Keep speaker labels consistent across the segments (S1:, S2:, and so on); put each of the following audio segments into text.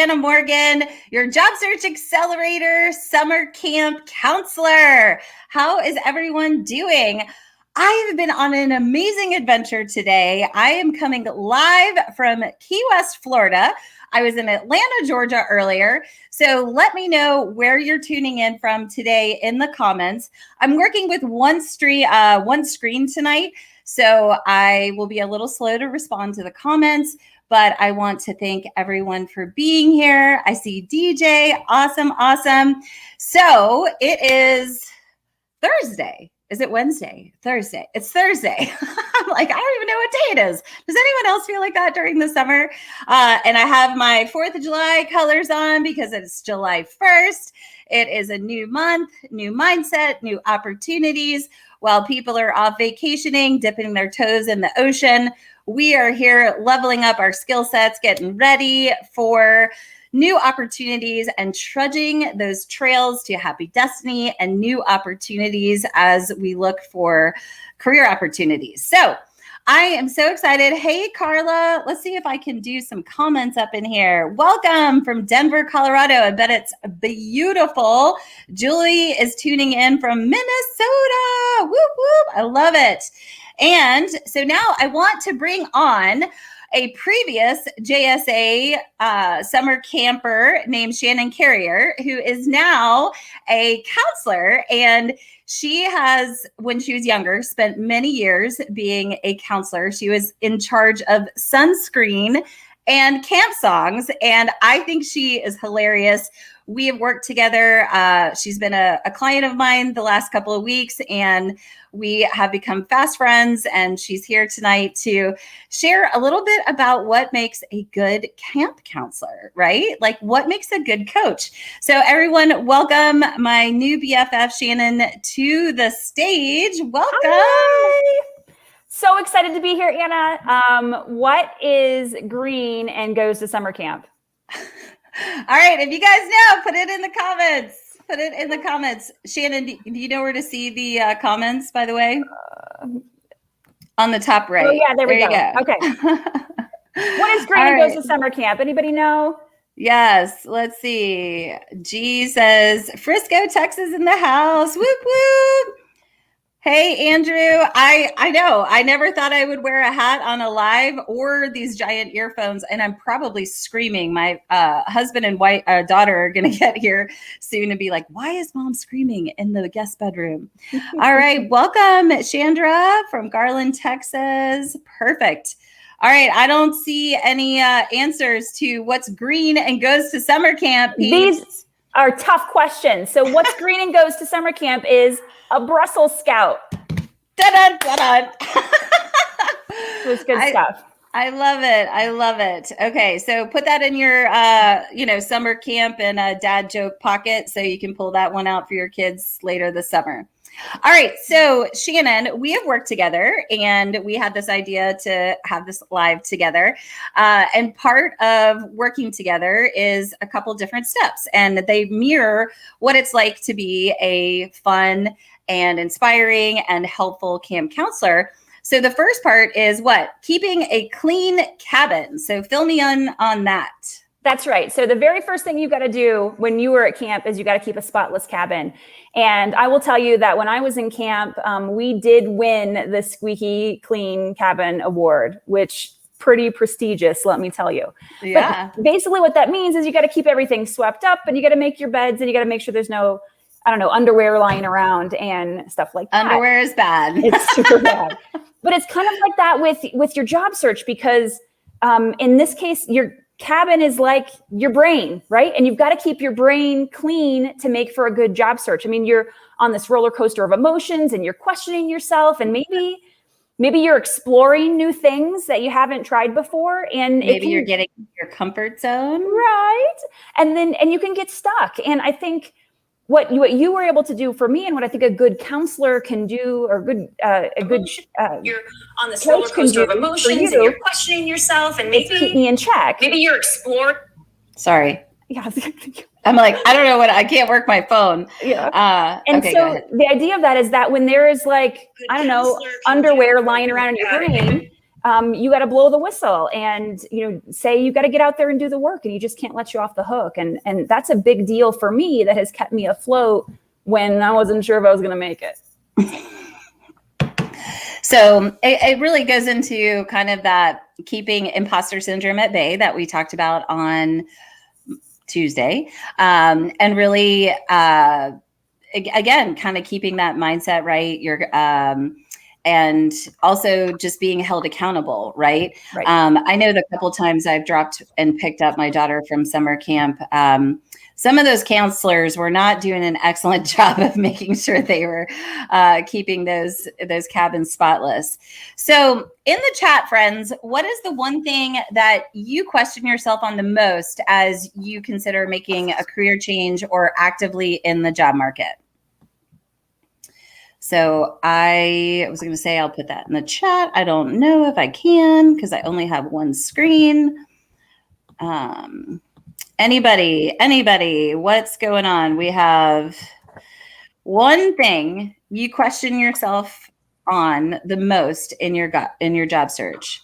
S1: Shannon Morgan, your job search accelerator, summer camp counselor. How is everyone doing? I have been on an amazing adventure today. I am coming live from Key West, Florida. I was in Atlanta, Georgia earlier. So let me know where you're tuning in from today in the comments. I'm working with one screen tonight, so I will be a little slow to respond to the comments, but I want to thank everyone for being here. I see DJ. Awesome. So it is Thursday. Is it Wednesday? Thursday. It's Thursday. I'm like, I don't even know what day it is. Does anyone else feel like that during the summer? And I have my 4th of July colors on because it's July 1st. It is a new month, new mindset, new opportunities. While people are off vacationing, dipping their toes in the ocean, we are here leveling up our skill sets, getting ready for new opportunities and trudging those trails to happy destiny and new opportunities as we look for career opportunities. So I am so excited. Hey, Carla, let's see if I can do some comments up in here. Welcome from Denver, Colorado. I bet it's beautiful. Julie is tuning in from Minnesota. Whoop, whoop. I love it. And so now I want to bring on a previous JSA summer camper named Shannon Carrier, who is now a counselor. And she has, when she was younger, spent many years being a counselor. She was in charge of sunscreen and camp songs. And I think she is hilarious. We have worked together. She's been a client of mine the last couple of weeks, and we have become fast friends. And she's here tonight to share a little bit about what makes a good camp counselor, right? Like what makes a good coach. So everyone, welcome my new BFF, Shannon, to the stage. Welcome.
S2: Hi. So excited to be here, Anna. What is green and goes to summer camp?
S1: All right. If you guys know, put it in the comments. Put it in the comments. Shannon, do you know where to see the comments, by the way? On the top right.
S2: Oh, yeah, there we go.
S1: You go.
S2: Okay. What is green and goes to summer camp? Anybody know?
S1: Yes. Let's see. G says, Frisco, Texas in the house. Whoop, whoop. Hey, Andrew. I know. I never thought I would wear a hat on a live or these giant earphones, and I'm probably screaming. My husband and daughter are going to get here soon and be like, why is mom screaming in the guest bedroom? All right. Welcome, Chandra from Garland, Texas. Perfect. All right. I don't see any answers to what's green and goes to summer camp.
S2: These are tough questions. So what's green and goes to summer camp is a Brussels scout.
S1: Dun-dun, dun-dun.
S2: It was good stuff.
S1: I love it. Okay, so put that in your, summer camp and dad joke pocket so you can pull that one out for your kids later this summer. All right, so Shannon, we have worked together and we had this idea to have this live together. And part of working together is a couple different steps, and they mirror what it's like to be a fun and inspiring and helpful camp counselor. So the first part is what? Keeping a clean cabin. So fill me on that.
S2: That's right. So the very first thing you got to do when you were at camp is you got to keep a spotless cabin. And I will tell you that when I was in camp, we did win the Squeaky Clean Cabin Award, which pretty prestigious, let me tell you.
S1: Yeah.
S2: But basically what that means is you got to keep everything swept up, and you got to make your beds, and you got to make sure there's no, underwear lying around and stuff like that.
S1: Underwear is bad.
S2: It's super bad. But it's kind of like that with your job search, because in this case, your cabin is like your brain, right? And you've got to keep your brain clean to make for a good job search. I mean, you're on this roller coaster of emotions and you're questioning yourself, and maybe you're exploring new things that you haven't tried before, and
S1: maybe you're getting your comfort zone,
S2: right? And you can get stuck. And I think what you were able to do for me, and what I think a good counselor can do, or
S3: you're on this roller coaster of emotions and you're questioning yourself, and maybe
S2: keep me in check.
S3: Maybe you're exploring.
S1: Sorry.
S2: Yeah.
S1: I'm like, I don't know I can't work my phone.
S2: Yeah.
S1: Okay,
S2: so the idea of that is that when there is underwear lying around in your brain, you got to blow the whistle and, say you got to get out there and do the work, and you just can't let you off the hook. And that's a big deal for me that has kept me afloat when I wasn't sure if I was going to make it.
S1: So it really goes into kind of that keeping imposter syndrome at bay that we talked about on Tuesday. And really, again, kind of keeping that mindset right. And also just being held accountable, right? I know the couple times I've dropped and picked up my daughter from summer camp, some of those counselors were not doing an excellent job of making sure they were keeping those cabins spotless. So in the chat, friends, what is the one thing that you question yourself on the most as you consider making a career change or actively in the job market? So I was going to say, I'll put that in the chat. I don't know if I can because I only have one screen. Anybody, what's going on? We have one thing you question yourself on the most in your job search.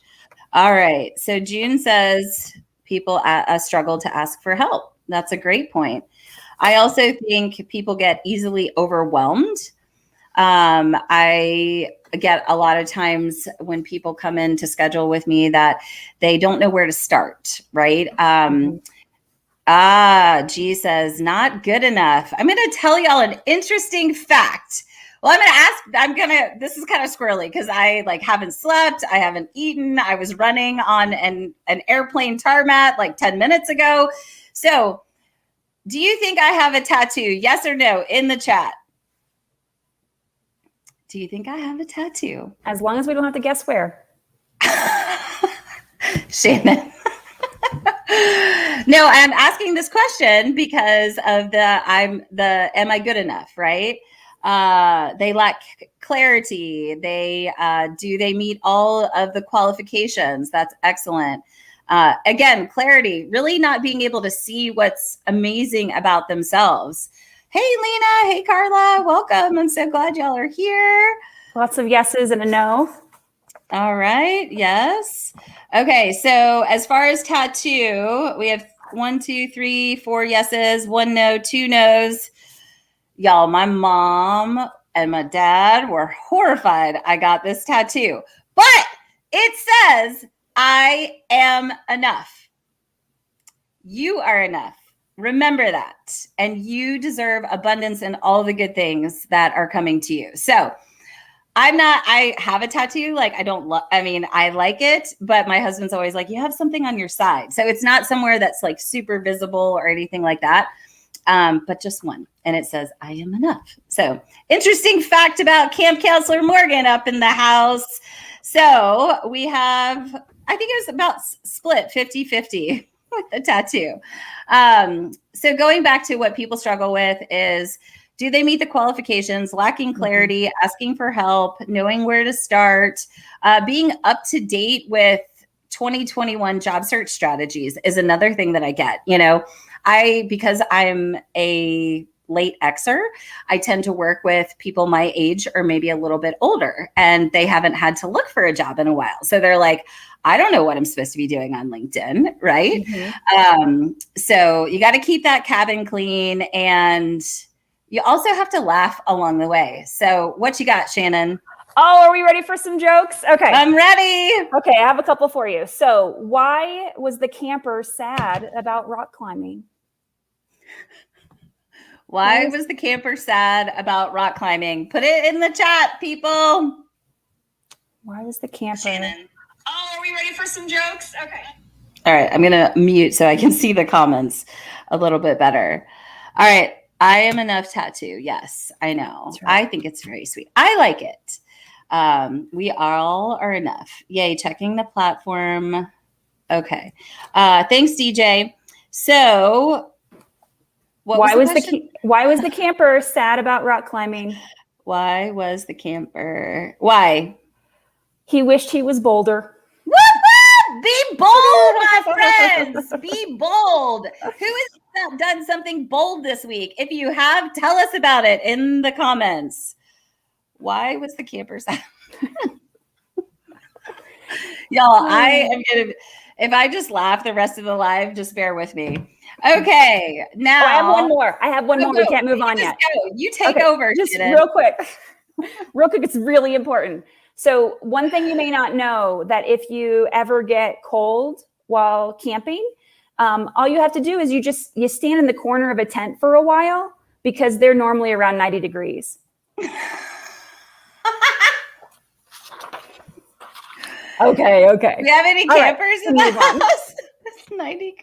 S1: All right. So June says people struggle to ask for help. That's a great point. I also think people get easily overwhelmed. I get a lot of times when people come in to schedule with me that they don't know where to start, right? G says, not good enough. I'm going to tell y'all an interesting fact. Well, this is kind of squirrely because I haven't slept. I haven't eaten. I was running on an airplane tarmac 10 minutes ago. So do you think I have a tattoo? Yes or no in the chat? Do you think I have a tattoo?
S2: As long as we don't have to guess where.
S1: Shannon. No, I'm asking this question because of am I good enough, right? They lack clarity. Do they meet all of the qualifications? That's excellent. Again, clarity, really not being able to see what's amazing about themselves. Hey, Lena. Hey, Carla. Welcome. I'm so glad y'all are here.
S2: Lots of yeses and a no.
S1: All right. Yes. Okay. So as far as tattoo, we have 1, 2, 3, 4 yeses, 1 no, 2 no's. Y'all, my mom and my dad were horrified I got this tattoo, but it says, I am enough. You are enough. Remember that. And you deserve abundance and all the good things that are coming to you. So I have a tattoo. I like it, but my husband's always like, you have something on your side. So it's not somewhere that's super visible or anything like that. But just one. And it says, I am enough. So interesting fact about Camp Counselor Morgan up in the house. So we have, I think it was about split 50-50 with the tattoo. So going back to what people struggle with is, do they meet the qualifications, lacking clarity, asking for help, knowing where to start, being up to date with 2021 job search strategies is another thing that I get. Because I'm a late Xer, I tend to work with people my age or maybe a little bit older, and they haven't had to look for a job in a while. So they're like, I don't know what I'm supposed to be doing on LinkedIn, right? So you got to keep that cabin clean, and you also have to laugh along the way. So what you got, Shannon?
S2: Oh, are we ready for some jokes? Okay.
S1: I'm ready.
S2: Okay, I have a couple for you. So why was the camper sad about rock climbing?
S1: Why was the camper sad about rock climbing? Put it in the chat, people.
S2: Why was the camper?
S3: Shannon. Oh, are we ready for some jokes? Okay.
S1: All right, I'm going to mute so I can see the comments a little bit better. All right, I am enough tattoo. Yes, I know. Right. I think it's very sweet. I like it. We all are enough. Yay, checking the platform. Okay. Thanks, DJ. So
S2: why was the camper sad about rock climbing?
S1: Why was the camper? Why?
S2: He wished he was bolder.
S1: Woo-hoo! Be bold, my friends. Be bold. Who has done something bold this week? If you have, tell us about it in the comments. Why was the camper sad? Y'all, I am gonna. If I just laugh the rest of the live, just bear with me. Okay, now
S2: I have one more. We can't move on yet.
S1: Go. You take over.
S2: Just
S1: Shannon.
S2: real quick. It's really important. So one thing you may not know, that if you ever get cold while camping, all you have to do is you stand in the corner of a tent for a while, because they're normally around 90 degrees. Okay.
S1: Do we have any campers in the
S2: house?
S1: It's 90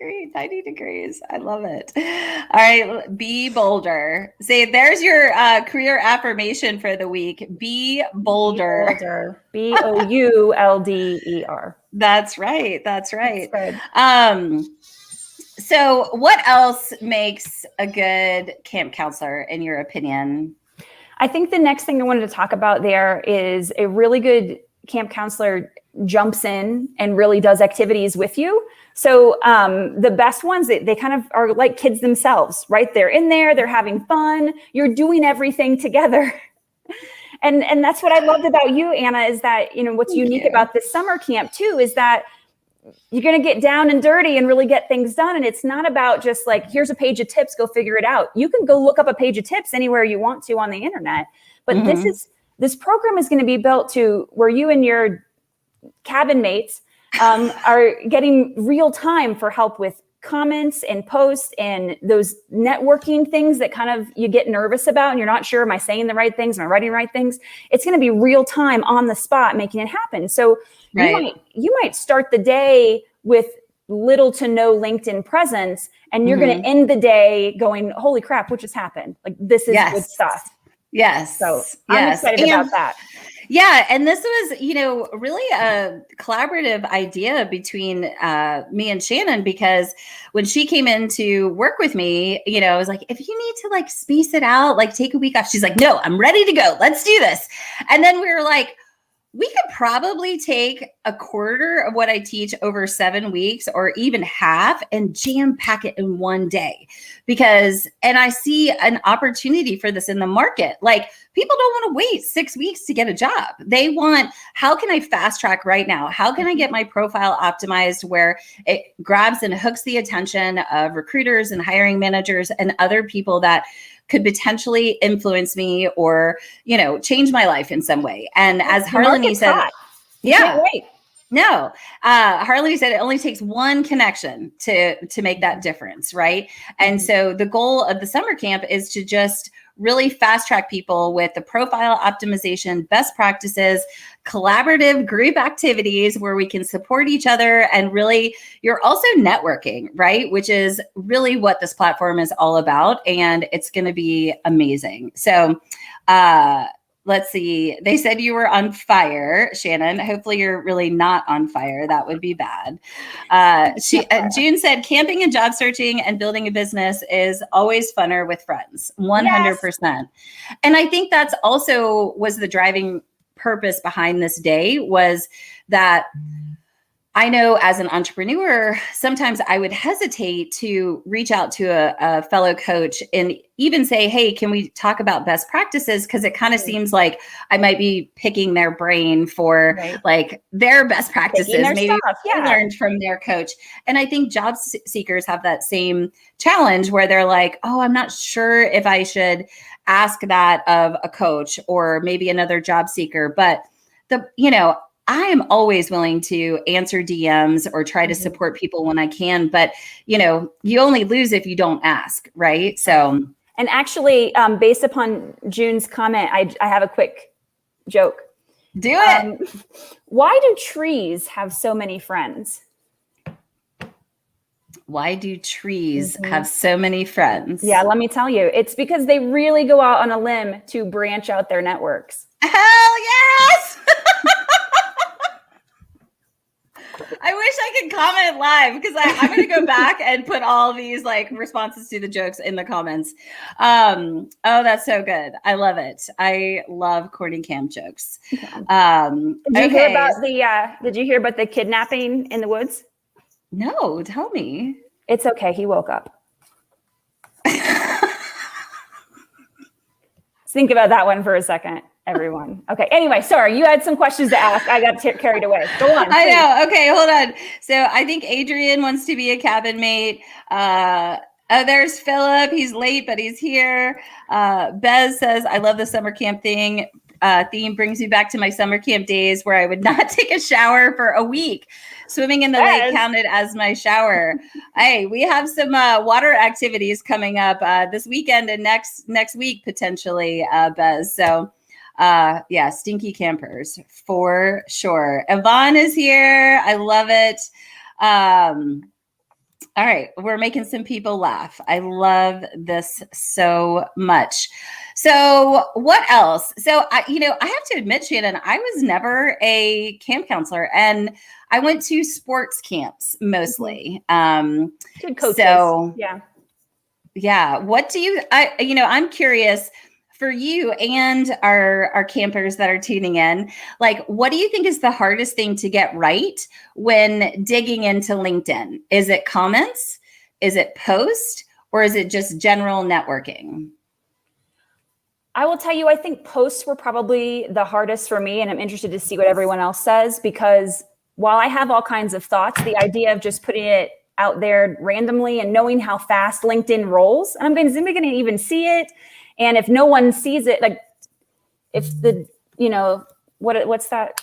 S1: degrees. I love it. All right. Be bolder. Say, there's your career affirmation for the week. Be bolder.
S2: BOULDER.
S1: That's right. That's right.
S2: That's good.
S1: So what else makes a good camp counselor, in your opinion?
S2: I think the next thing I wanted to talk about there is a really good camp counselor jumps in and really does activities with you. So the best ones, they kind of are like kids themselves, right? They're in there, they're having fun, you're doing everything together. And that's what I loved about you, Anna, is that, what's unique about this summer camp too, is that you're going to get down and dirty and really get things done. And it's not about just like, here's a page of tips, go figure it out. You can go look up a page of tips anywhere you want to on the internet. But this program is going to be built to where you and your cabin mates are getting real time for help with comments and posts and those networking things that kind of you get nervous about and you're not sure, am I saying the right things? Am I writing the right things? It's going to be real time on the spot making it happen. So you might start the day with little to no LinkedIn presence, and you're going to end the day going, holy crap, what just happened? Like, this is good stuff.
S1: Yes.
S2: So I'm excited about that.
S1: Yeah. And this was, really a collaborative idea between me and Shannon, because when she came in to work with me, I was like, if you need to like space it out, like take a week off. She's like, no, I'm ready to go. Let's do this. And then we were like, we could probably take a quarter of what I teach over 7 weeks, or even half, and jam pack it in one day. And I see an opportunity for this in the market. Like, people don't want to wait 6 weeks to get a job. They want, how can I fast track right now? How can I get my profile optimized where it grabs and hooks the attention of recruiters and hiring managers and other people that could potentially influence me or, change my life in some way. And as Harleny said,
S2: can't wait.
S1: No, Harley said it only takes one connection to make that difference, right? And so the goal of the summer camp is to just really fast track people with the profile optimization, best practices, collaborative group activities where we can support each other. And really, you're also networking, right? Which is really what this platform is all about. And it's going to be amazing. So, let's see. They said you were on fire, Shannon. Hopefully you're really not on fire. That would be bad. June said, camping and job searching and building a business is always funner with friends. 100%. Yes. And I think that's also was the driving purpose behind this day, was that I know as an entrepreneur, sometimes I would hesitate to reach out to a fellow coach and even say, hey, can we talk about best practices? Because it kind of seems like I might be picking their brain for like their best practices, maybe learned from their coach. And I think job seekers have that same challenge where they're like, oh, I'm not sure if I should ask that of a coach or maybe another job seeker. But I am always willing to answer DMs or try to support people when I can, but you only lose if you don't ask, right? So,
S2: and actually, based upon June's comment, I have a quick joke.
S1: Do it.
S2: Why do trees have so many friends?
S1: Why do trees have so many friends?
S2: Yeah, let me tell you. It's because they really go out on a limb to branch out their networks.
S1: Hell yes! I wish I could comment live, because I'm going to go back and put all these like responses to the jokes in the comments. Oh, that's so good. I love it. I love corny camp jokes.
S2: Did you hear about the kidnapping in the woods?
S1: No, tell me.
S2: It's okay. He woke up. Think about that one for a second. everyone. Okay. Anyway, sorry, you had some questions to ask. I got carried away. Go on.
S1: I know. Okay, hold on. So I think Adrian wants to be a cabin mate. Oh, there's Philip. He's late, but he's here. Bez says, I love the summer camp theme brings me back to my summer camp days where I would not take a shower for a week. Swimming in the lake counted as my shower. Hey, we have some water activities coming up this weekend and next week, potentially, Bez. So yeah, stinky campers for sure. Yvonne is here. I love it. All right, we're making some people laugh. I love this so much. So what else? So I have to admit, Shannon, I was never a camp counselor, and I went to sports camps mostly.
S2: Good coaches.
S1: So
S2: yeah.
S1: What do you? I'm curious. For you and our campers that are tuning in, like, what do you think is the hardest thing to get right when digging into LinkedIn? Is it comments? Is it post? Or is it just general networking?
S2: I will tell you, I think posts were probably the hardest for me, and I'm interested to see what everyone else says, because while I have all kinds of thoughts, the idea of just putting it out there randomly and knowing how fast LinkedIn rolls, and is anybody going to even see it? And if no one sees it, like if the, what's that?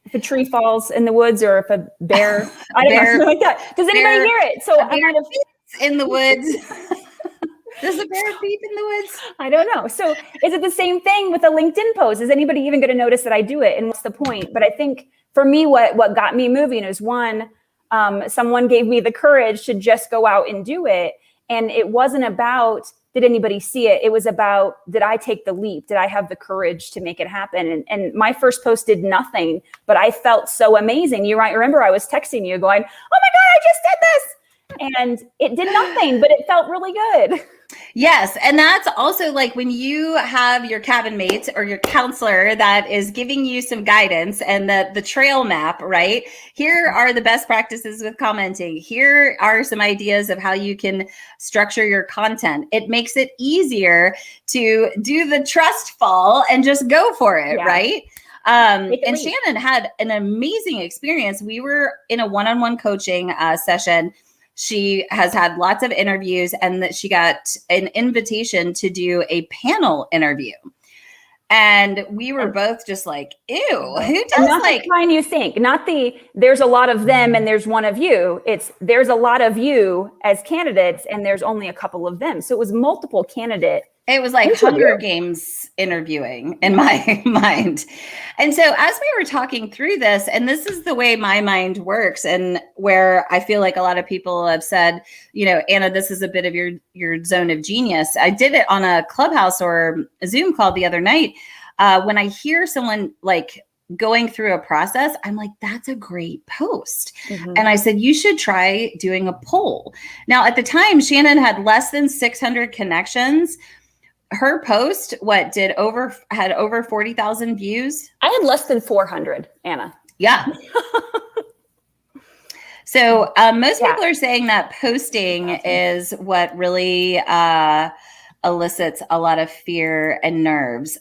S2: If a tree falls in the woods, or if a bear, I don't know, something like that. Does anybody hear it? So I'm kind of
S1: in the woods. Does a bear beep in the woods?
S2: I don't know. So is it the same thing with a LinkedIn post? Is anybody even going to notice that I do it? And what's the point? But I think for me, what got me moving is one, someone gave me the courage to just go out and do it. And it wasn't about, did anybody see it? It was about, did I take the leap? Did I have the courage to make it happen? And my first post did nothing, but I felt so amazing. You might remember I was texting you going, oh my God, I just did this. And it did nothing, but it felt really good.
S1: Yes. And that's also like when you have your cabin mate or your counselor that is giving you some guidance and the trail map, right? Here are the best practices with commenting. Here are some ideas of how you can structure your content. It makes it easier to do the trust fall and just go for it, right? And Shannon had an amazing experience. We were in a one-on-one coaching session. She has had lots of interviews, and that she got an invitation to do a panel interview. And we were both just like, ew, who does
S2: not
S1: like
S2: the kind you think, not the, there's a lot of them and there's one of you. It's there's a lot of you as candidates and there's only a couple of them. So it was multiple candidate.
S1: It was like Hunger Games interviewing in my mind. And so as we were talking through this, and this is the way my mind works, and where I feel like a lot of people have said, Anna, this is a bit of your zone of genius. I did it on a Clubhouse or a Zoom call the other night. When I hear someone like going through a process, I'm like, that's a great post. And I said, you should try doing a poll. Now, at the time, Shannon had less than 600 connections. Her post, had over 40,000 views.
S2: I had less than 400, Anna.
S1: Yeah. So most people are saying that posting is what really elicits a lot of fear and nerves.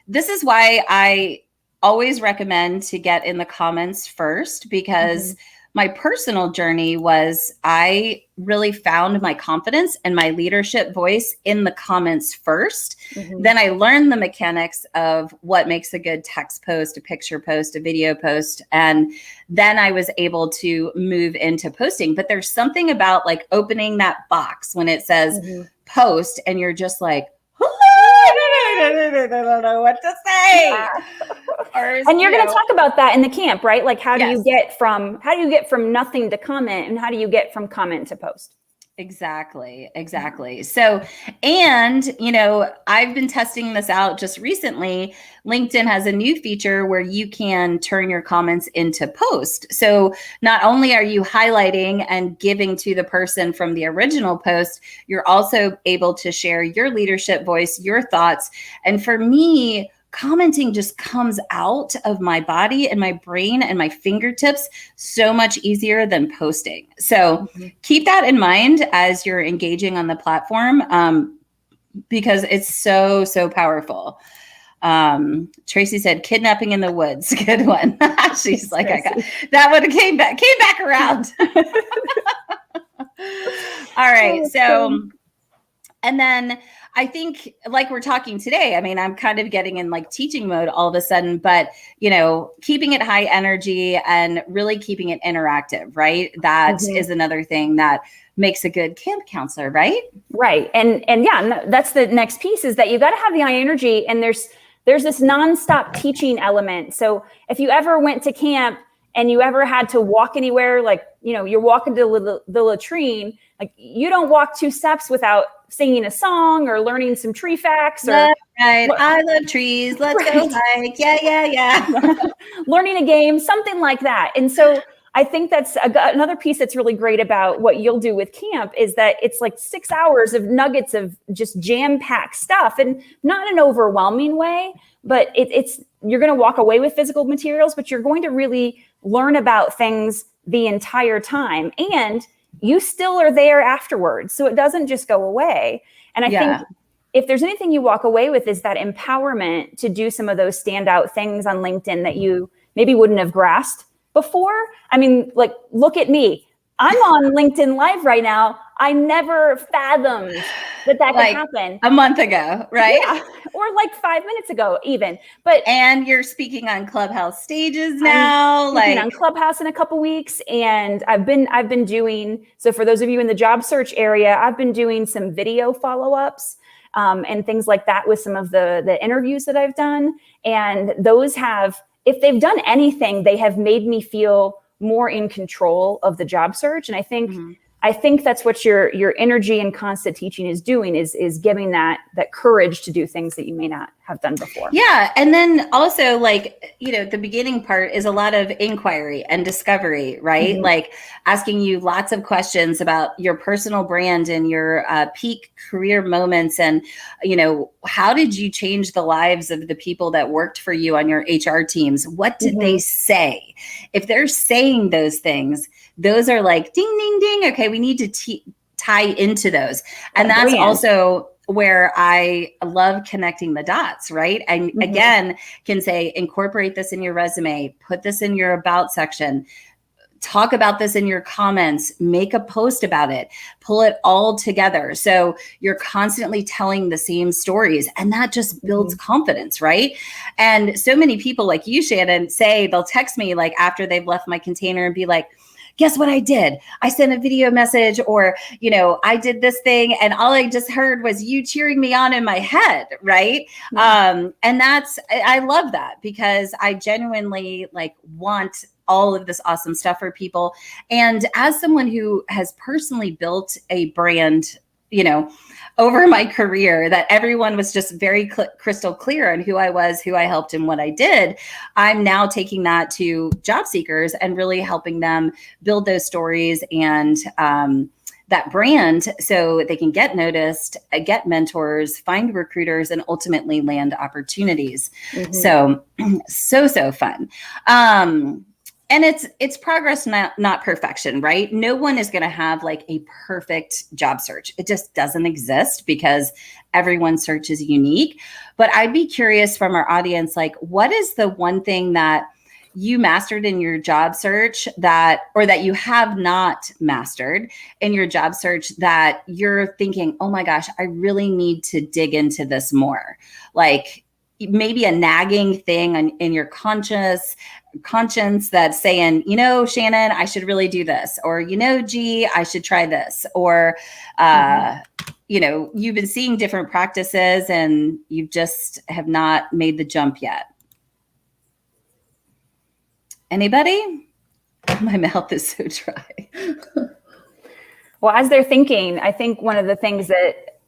S1: This is why I always recommend to get in the comments first, because my personal journey was I really found my confidence and my leadership voice in the comments first. Then I learned the mechanics of what makes a good text post, a picture post, a video post. And then I was able to move into posting. But there's something about like opening that box when it says post and you're just like, I don't know what to say.
S2: And you're going to talk about that in the camp, right? Like how do you get from nothing to comment, and how do you get from comment to post?
S1: Exactly. So, and, I've been testing this out just recently. LinkedIn has a new feature where you can turn your comments into post. So not only are you highlighting and giving to the person from the original post, you're also able to share your leadership voice, your thoughts. And for me, commenting just comes out of my body and my brain and my fingertips so much easier than posting. So keep that in mind as you're engaging on the platform, because it's so, so powerful. Tracy said kidnapping in the woods. Good one. She's like,
S2: Tracy.
S1: I got that one came back around. All right. So, and then I think like we're talking today, I mean, I'm kind of getting in like teaching mode all of a sudden, but keeping it high energy and really keeping it interactive, right? That is another thing that makes a good camp counselor, right?
S2: Right. And yeah, that's the next piece, is that you got to have the high energy, and there's this nonstop teaching element. So if you ever went to camp and you ever had to walk anywhere, like, you're walking to the latrine, like you don't walk 2 steps without singing a song or learning some tree facts. Or
S1: right. I love trees. Let's go hike. Yeah.
S2: Learning a game, something like that. And so I think that's another piece that's really great about what you'll do with camp, is that it's like 6 hours of nuggets of just jam-packed stuff, and not in an overwhelming way, but it's you're going to walk away with physical materials, but you're going to really learn about things the entire time, and you still are there afterwards. So it doesn't just go away. And I think if there's anything you walk away with, is that empowerment to do some of those standout things on LinkedIn that you maybe wouldn't have grasped before. I mean, like, look at me. I'm on LinkedIn Live right now. I never fathomed that could happen.
S1: A month ago, right?
S2: Yeah. Or like 5 minutes ago even.
S1: And you're speaking on Clubhouse stages now.
S2: I'm on Clubhouse in a couple weeks. And I've been doing, so for those of you in the job search area, I've been doing some video follow-ups and things like that with some of the interviews that I've done. And those have, if they've done anything, they have made me feel more in control of the job search. And I think that's what your energy and constant teaching is doing, is giving that courage to do things that you may not have done before.
S1: Yeah. And then also, the beginning part is a lot of inquiry and discovery, right? Like asking you lots of questions about your personal brand and your peak career moments. And, how did you change the lives of the people that worked for you on your HR teams? What did they say? If they're saying those things, those are like, ding, ding, ding. Okay, we need to tie into those. And that's also where I love connecting the dots, right? And again, can say, incorporate this in your resume, put this in your about section, talk about this in your comments, make a post about it, pull it all together. So you're constantly telling the same stories, and that just builds confidence, right? And so many people like you, Shannon, they'll text me like after they've left my container and be like, guess what I did? I sent a video message, or, I did this thing, and all I just heard was you cheering me on in my head. Right. And I love that, because I genuinely want all of this awesome stuff for people. And as someone who has personally built a brand, over my career, that everyone was just very crystal clear on who I was, who I helped, and what I did, I'm now taking that to job seekers and really helping them build those stories and that brand, so they can get noticed, get mentors, find recruiters, and ultimately land opportunities. So fun. And it's progress, not perfection, right? No one is going to have like a perfect job search. It just doesn't exist, because everyone's search is unique. But I'd be curious from our audience, like, what is the one thing that you mastered in your job search that you have not mastered in your job search that you're thinking, oh my gosh, I really need to dig into this more? Like, maybe a nagging thing in your conscience that's saying, Shannon, I should really do this, or, G, I should try this, or, you've been seeing different practices and you just have not made the jump yet. Anybody? My mouth is so dry.
S2: Well, as they're thinking, I think one of the things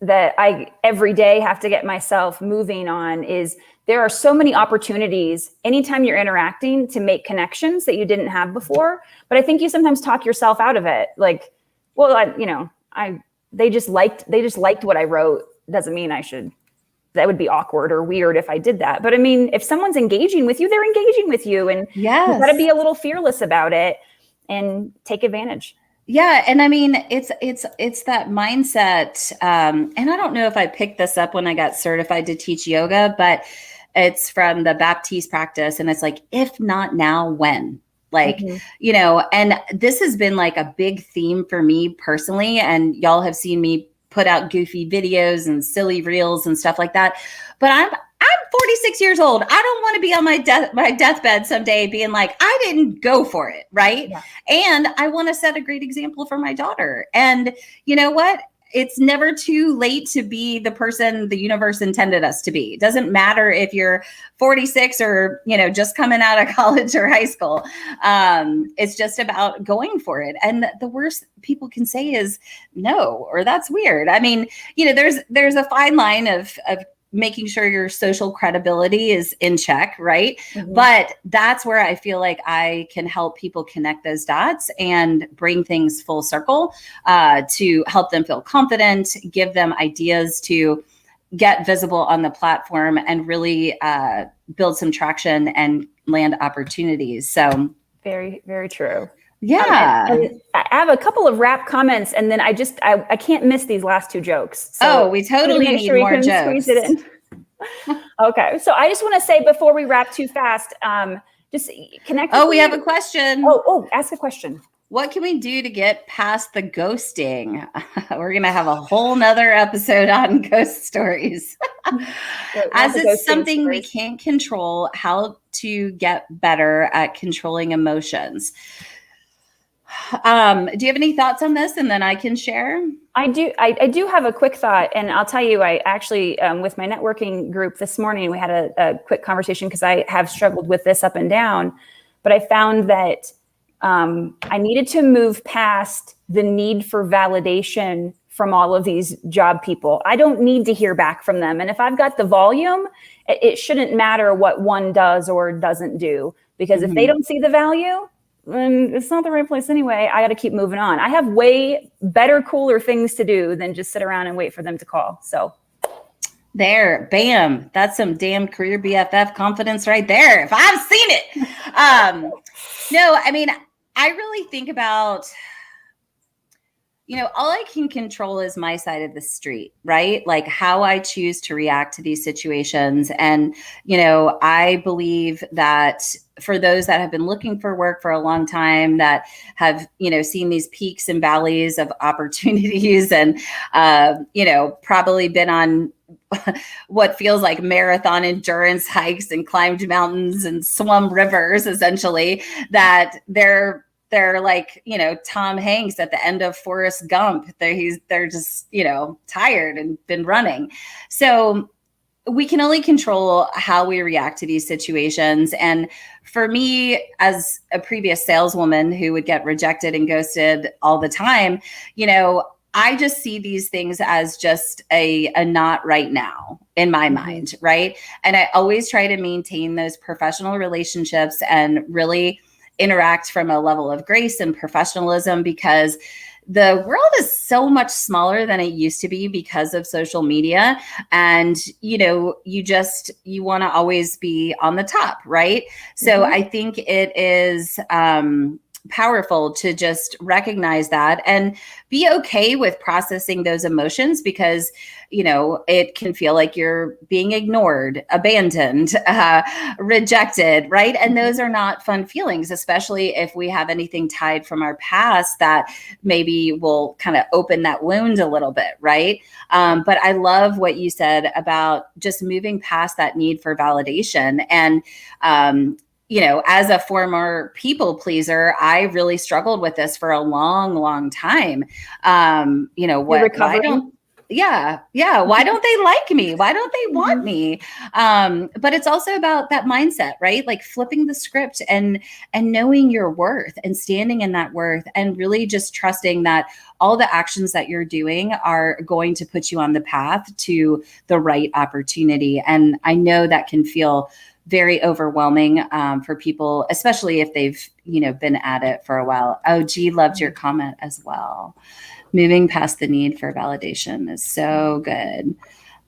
S2: that I every day have to get myself moving on is there are so many opportunities anytime you're interacting to make connections that you didn't have before. But I think you sometimes talk yourself out of it. Like, well, they just liked what I wrote. Doesn't mean that would be awkward or weird if I did that. But I mean, if someone's engaging with you, they're engaging with you, and you've got to be a little fearless about it and take advantage.
S1: Yeah. And I mean, it's that mindset. And I don't know if I picked this up when I got certified to teach yoga, but It's from the Baptiste practice. And it's like, if not now, when? Like, you know, and this has been like a big theme for me personally. And y'all have seen me put out goofy videos and silly reels and stuff like that. But I'm 46 years old. I don't want to be on my deathbed someday being like, I didn't go for it. Right. Yeah. And I want to set a great example for my daughter. And you know what? It's never too late to be the person the universe intended us to be. It doesn't matter if you're 46 or, you know, just coming out of college or high school. It's just about going for it. And the worst people can say is no, or that's weird. I mean, you know, there's a fine line of making sure your social credibility is in check, right? But that's where I feel like I can help people connect those dots and bring things full circle to help them feel confident, give them ideas to get visible on the platform and really build some traction and land opportunities. So
S2: very, very true.
S1: Yeah.
S2: And I have a couple of wrap comments, and then I can't miss these last two jokes.
S1: So we totally need more jokes.
S2: Squeeze it in. Okay. So I just want to say before we wrap too fast, just connect.
S1: Oh, we have a question.
S2: Oh, ask a question.
S1: What can we do to get past the ghosting? We're going to have a whole nother episode on ghost stories. As it's something we can't control, how to get better at controlling emotions. Do you have any thoughts on this? And then I can share.
S2: I do have a quick thought, and I'll tell you, I actually, with my networking group this morning, we had a quick conversation because I have struggled with this up and down, but I found that I needed to move past the need for validation from all of these job people. I don't need to hear back from them. And if I've got the volume, it shouldn't matter what one does or doesn't do, because if they don't see the value, then it's not the right place anyway. I got to keep moving on. I have way better, cooler things to do than just sit around and wait for them to call. So
S1: there, bam, that's some damn career BFF confidence right there. If I've seen it. No, I mean, I really think about, you know, all I can control is my side of the street, right? Like how I choose to react to these situations. And, you know, I believe that for those that have been looking for work for a long time, that have, you know, seen these peaks and valleys of opportunities and, you know, probably been on what feels like marathon endurance hikes and climbed mountains and swum rivers, essentially, that they're like, you know, Tom Hanks at the end of Forrest Gump. They're just, you know, tired and been running. So we can only control how we react to these situations. And for me, as a previous saleswoman who would get rejected and ghosted all the time, you know, I just see these things as just a not right now in my mind, right? And I always try to maintain those professional relationships and really interact from a level of grace and professionalism, because the world is so much smaller than it used to be because of social media. And, you know, you want to always be on the top, right? So I think it is powerful to just recognize that and be okay with processing those emotions, because, you know, it can feel like you're being ignored, abandoned, rejected, right? And those are not fun feelings, especially if we have anything tied from our past that maybe will kind of open that wound a little bit, right? But I love what you said about just moving past that need for validation. And, you know, as a former people pleaser, I really struggled with this for a long, long time. You know, why don't they like me? Why don't they want me? But it's also about that mindset, right? Like flipping the script and knowing your worth and standing in that worth, and really just trusting that all the actions that you're doing are going to put you on the path to the right opportunity. And I know that can feel very overwhelming for people, especially if they've, you know, been at it for a while. Oh, G loved your comment as well. Moving past the need for validation is so good.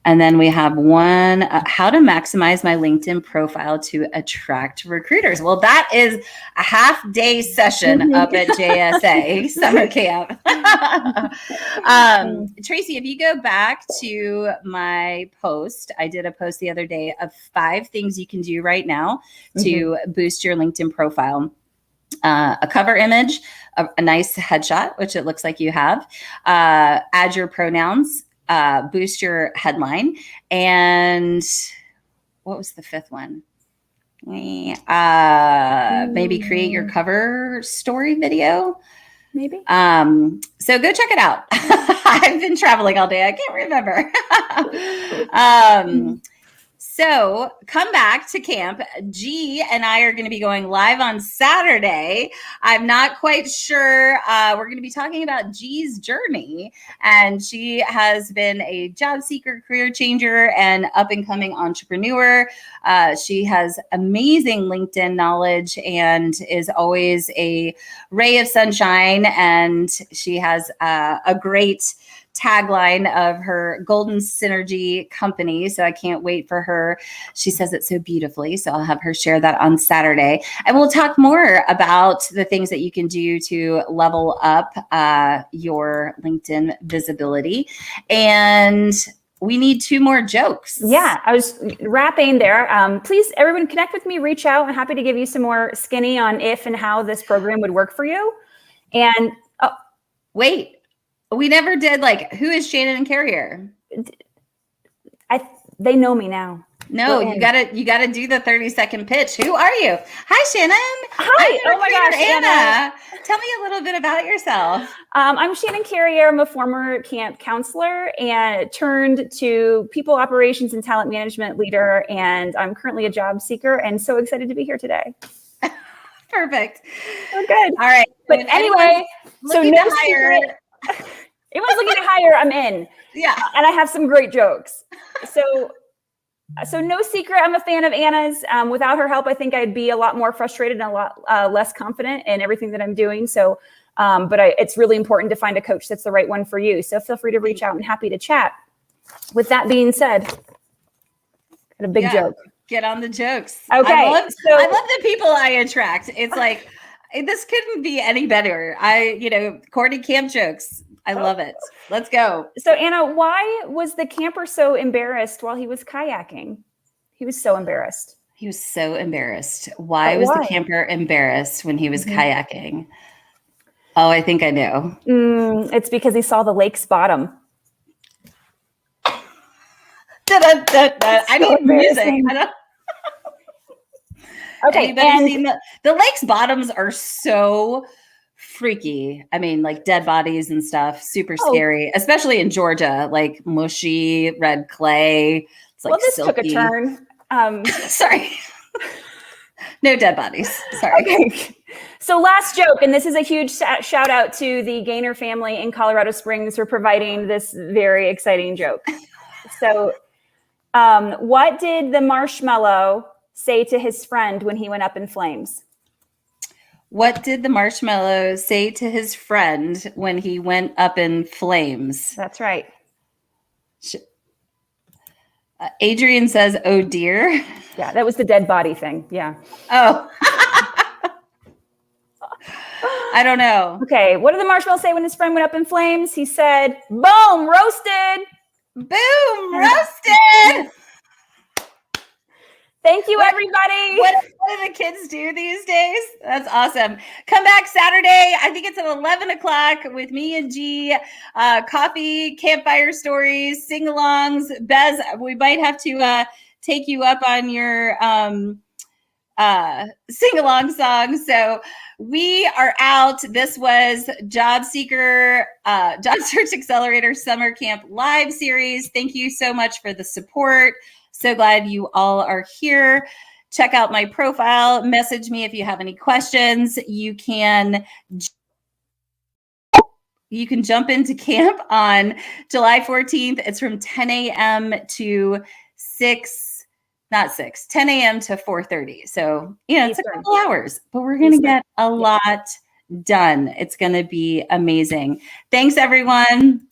S1: And then we have one, how to maximize my LinkedIn profile to attract recruiters. Well, that is a half-day session up at JSA Summer Camp. Tracy, if you go back to my post, I did a post the other day of 5 things you can do right now to boost your LinkedIn profile. A cover image, a nice headshot, which it looks like you have, add your pronouns, boost your headline, and what was the 5th one? Maybe create your cover story video.
S2: Maybe.
S1: So go check it out. I've been traveling all day. I can't remember. So come back to camp. G and I are going to be going live on Saturday. I'm not quite sure. We're going to be talking about G's journey. And she has been a job seeker, career changer, and up and coming entrepreneur. She has amazing LinkedIn knowledge and is always a ray of sunshine. And she has a great tagline of her Golden Synergy company. So I can't wait for her. She says it so beautifully. So I'll have her share that on Saturday. And we'll talk more about the things that you can do to level up your LinkedIn visibility. And we need 2 more jokes.
S2: Yeah, I was wrapping there. Please, everyone, connect with me, reach out. I'm happy to give you some more skinny on if and how this program would work for you. And
S1: wait. We never did who is Shannon Carrier?
S2: They know me now.
S1: No, you gotta do the 30-second pitch. Who are you? Hi, Shannon.
S2: Hi. Oh my gosh,
S1: Anna.
S2: Anna.
S1: Tell me a little bit about yourself.
S2: I'm Shannon Carrier. I'm a former camp counselor and turned to people operations and talent management leader. And I'm currently a job seeker and so excited to be here today.
S1: Perfect.
S2: We're good.
S1: All right.
S2: But anyway, so no secret. Anyone's looking to hire, I'm in.
S1: Yeah.
S2: And I have some great jokes. So no secret, I'm a fan of Anna's. Without her help, I think I'd be a lot more frustrated and a lot less confident in everything that I'm doing. So, it's really important to find a coach that's the right one for you. So feel free to reach out and happy to chat. With that being said, got a big joke.
S1: Get on the jokes.
S2: Okay.
S1: I love the people I attract. It's like, this couldn't be any better. Corny camp jokes. I love it. Let's go.
S2: So Anna, why was the camper so embarrassed while he was kayaking? He was so embarrassed.
S1: He was so embarrassed. Why was the camper embarrassed when he was kayaking? Oh, I think I know.
S2: It's because he saw the lake's bottom.
S1: I need music.
S2: Okay.
S1: Anybody seen the lake's bottoms are so freaky. I mean, dead bodies and stuff, super scary, especially in Georgia, mushy red clay. It's
S2: this
S1: silky.
S2: took a turn.
S1: Sorry. No dead bodies. Sorry.
S2: Okay. So last joke, and this is a huge shout out to the Gaynor family in Colorado Springs for providing this very exciting joke. So what did the marshmallow say to his friend when he went up in flames?
S1: What did the marshmallow say to his friend when he went up in flames?
S2: That's right.
S1: Adrian says, "Oh dear."
S2: Yeah, that was the dead body thing. Yeah.
S1: Oh. I don't know.
S2: Okay. What did the marshmallow say when his friend went up in flames? He said, "Boom, roasted."
S1: Boom, roasted.
S2: Thank you, everybody.
S1: What do the kids do these days? That's awesome. Come back Saturday. I think it's at 11 o'clock with me and G. Coffee, campfire stories, sing-alongs. Bez, we might have to take you up on your sing-along song. So we are out. This was Job Search Accelerator Summer Camp Live Series. Thank you so much for the support. So glad you all are here. Check out my profile. Message me if you have any questions. You can jump into camp on July 14th. It's from 10 a.m. to 10 a.m. to 4:30. So, it's a couple hours, but we're going to get a lot done. It's going to be amazing. Thanks, everyone.